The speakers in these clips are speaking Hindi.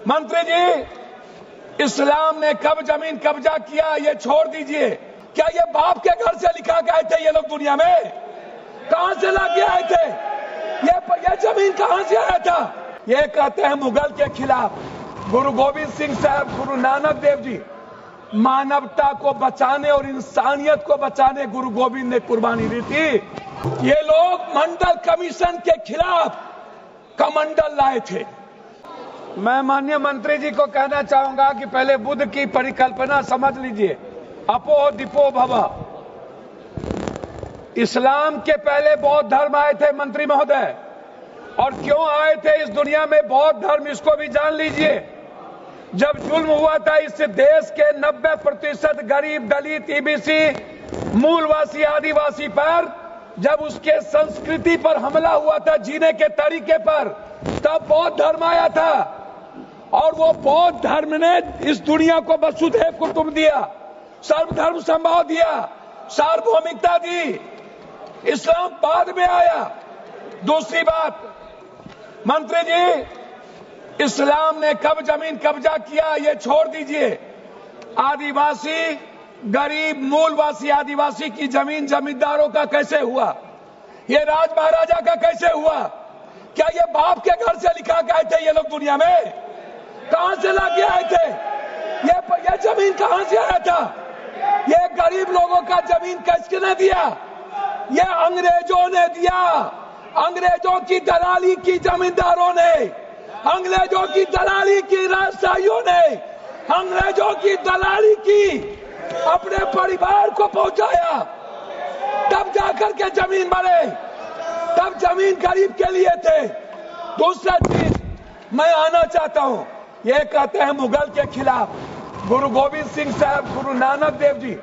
मंत्री जी, इस्लाम ने कब जमीन कब्जा किया ये छोड़ दीजिए। क्या ये बाप के घर से लिखा के आए थे ये लोग दुनिया में? कहां से लाके आए थे? ये जमीन कहां से आया था? ये कहते हैं मुगल के खिलाफ। गुरु गोविंद सिंह साहब, गुरु नानक देव जी मानवता को बचाने और इंसानियत को बचाने गुरु गोविंद ने कुर्बानी दी थी। ये लोग मंडल कमीशन के खिलाफ कमंडल लाए थे। मैं माननीय मंत्री जी को कहना चाहूंगा कि पहले बुद्ध की परिकल्पना समझ लीजिए, अपो दीपो भव। इस्लाम के पहले बौद्ध धर्म आए थे मंत्री महोदय, और क्यों आए थे इस दुनिया में बौद्ध धर्म, इसको भी जान लीजिए। जब जुल्म हुआ था इस देश के 90% गरीब, दलित, ईबीसी, मूलवासी, आदिवासी पर, जब उसके संस्कृति पर हमला हुआ था, जीने के तरीके पर, तब बौद्ध धर्म आया था। और वो बौद्ध धर्म ने इस दुनिया को वसुधैव कुटुंब दिया, सर्वधर्म संभाव दिया, सार्वभौमिकता दी। इस्लाम बाद में आया। दूसरी बात, मंत्री जी, इस्लाम ने कब जमीन कब्जा किया ये छोड़ दीजिए। आदिवासी, गरीब, मूलवासी आदिवासी की जमीन जमींदारों का कैसे हुआ? ये राज महाराजा का कैसे हुआ? क्या ये बाप के घर से लिखा के आए थे ये लोग दुनिया में? कहां से लाके आए थे? ये जमीन कहां से आया था? ये गरीब लोगों का जमीन किसने दिया? ये अंग्रेजों ने दिया। अंग्रेजों की दलाली की जमींदारों ने, अंग्रेजों की दलाली की राजशाहियों ने, अंग्रेजों की दलाली की अपने परिवार को पहुंचाया, तब जाकर के जमीन बने, तब जमीन गरीब के लिए थे। दूसरा चीज मैं आना चाहता हूं, ये कहते हैं मुगल के खिलाफ। गुरु गोविंद सिंह साहब, गुरु नानक देव जी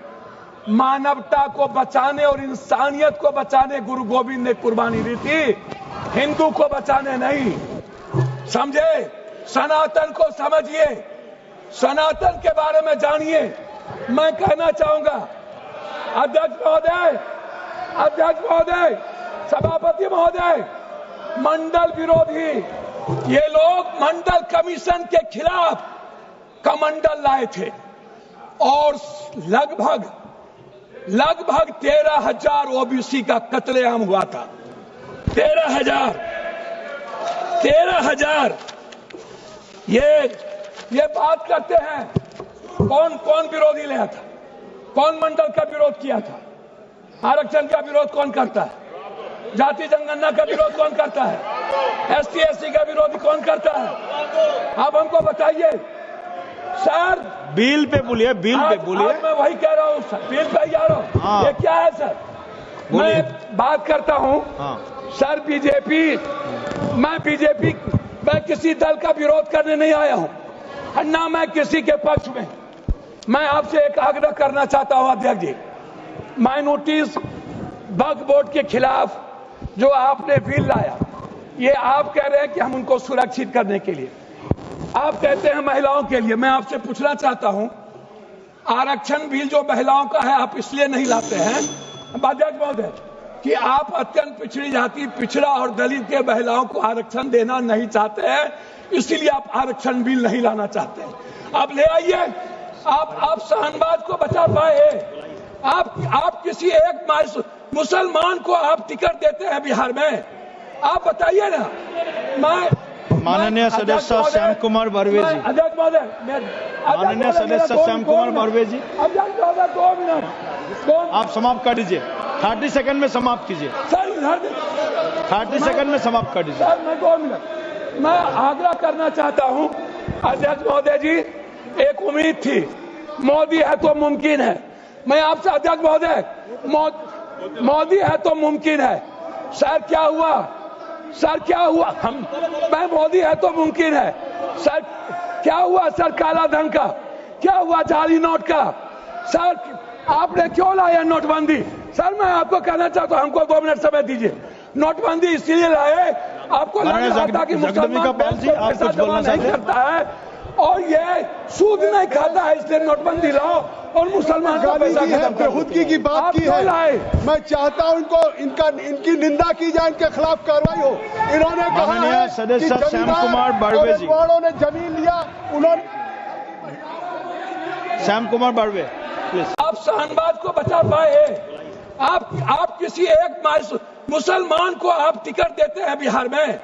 मानवता को बचाने और इंसानियत को बचाने गुरु गोविंद ने कुर्बानी दी थी, हिंदू को बचाने नहीं। समझे? सनातन को समझिए, सनातन के बारे में जानिए। मैं कहना चाहूंगा अध्यक्ष महोदय, अध्यक्ष महोदय, सभापति महोदय, मंडल विरोधी ये लोग मंडल कमीशन के खिलाफ कमंडल लाए थे, और लगभग 13,000 ओबीसी का कत्लेआम हुआ था। 13,000। ये बात करते हैं, कौन विरोधी लाया था? कौन मंडल का विरोध किया था? आरक्षण का विरोध कौन करता है? जाति जनगणना का विरोध कौन करता है? ST SC का विरोध कौन करता है? आप हमको बताइए सर। बिल पे बोलिए, बिल पे बोलिए। मैं वही कह रहा हूँ सर, बिल पे जा रहा हूँ। हाँ। ये क्या है सर? मैं बात करता हूँ। हाँ। सर मैं किसी दल का विरोध करने नहीं आया हूँ, ना मैं किसी के पक्ष में। मैं आपसे एक आग्रह करना चाहता हूँ अध्यक्ष जी, माइनॉरिटीज वक्फ बोर्ड के खिलाफ जो आपने बिल लाया, ये आप कह रहे हैं कि हम उनको सुरक्षित करने के लिए, आप कहते हैं महिलाओं के लिए। मैं आपसे पूछना चाहता हूं, आरक्षण बिल जो महिलाओं का है आप इसलिए नहीं लाते हैं अध्यक्ष महोदय कि आप अत्यंत पिछड़ी जाति, पिछड़ा और दलित के महिलाओं को आरक्षण देना नहीं चाहते हैं, इसीलिए आप आरक्षण बिल नहीं लाना चाहते हैं। आप ले आइए। आप शाहनवाज को बचा पाए। आप किसी एक मुसलमान को आप टिकट देते हैं बिहार में? आप बताइए ना। माननीय सदस्य श्याम कुमार बर्वे जी, अध्यक्ष महोदय, माननीय सदस्य श्याम कुमार बर्वे जी, अध्यक्ष महोदय 2 मिनट आप समाप्त कर दीजिए। 30 सेकंड में समाप्त कीजिए सर। 30 सेकंड में समाप्त कर दीजिए सर। मैं 2 मिनट मैं आग्रह करना चाहता हूं अध्यक्ष महोदय जी। एक उम्मीद थी, मोदी है तो मुमकिन है। मैं आपसे अध्यक्ष महोदय, मोदी है तो मुमकिन है। सर क्या हुआ? सर क्या हुआ? मैं मोदी है तो मुमकिन है। सर क्या हुआ? सर काला धन का क्या हुआ? जाली नोट का? सर आपने क्यों लाया नोटबंदी? सर मैं आपको कहना चाहता हूं, हमको 2 मिनट समय दीजिए। नोटबंदी इसलिए लाए, आपको लग रहा था कि मुसलमान पैसा जमा नहीं करता है, और ये सूद नहीं खाता है, इसलिए नोटबंदी लाओ और मुसलमान का पैसा खत्म करो। बेखुदगी की बात की है। मैं चाहता हूं इनकी निंदा की जाए, इनके खिलाफ कार्रवाई हो। इन्होंने कहा है सदस्य कि श्याम कुमार बारवे जी, ने जमीन लिया, उन्होंने श्याम कुमार बारवे प्लीज। आप शाहनवाज को बचा पाए? आप किसी एक मुसलमान को आप टिकट देते हैं बिहार में?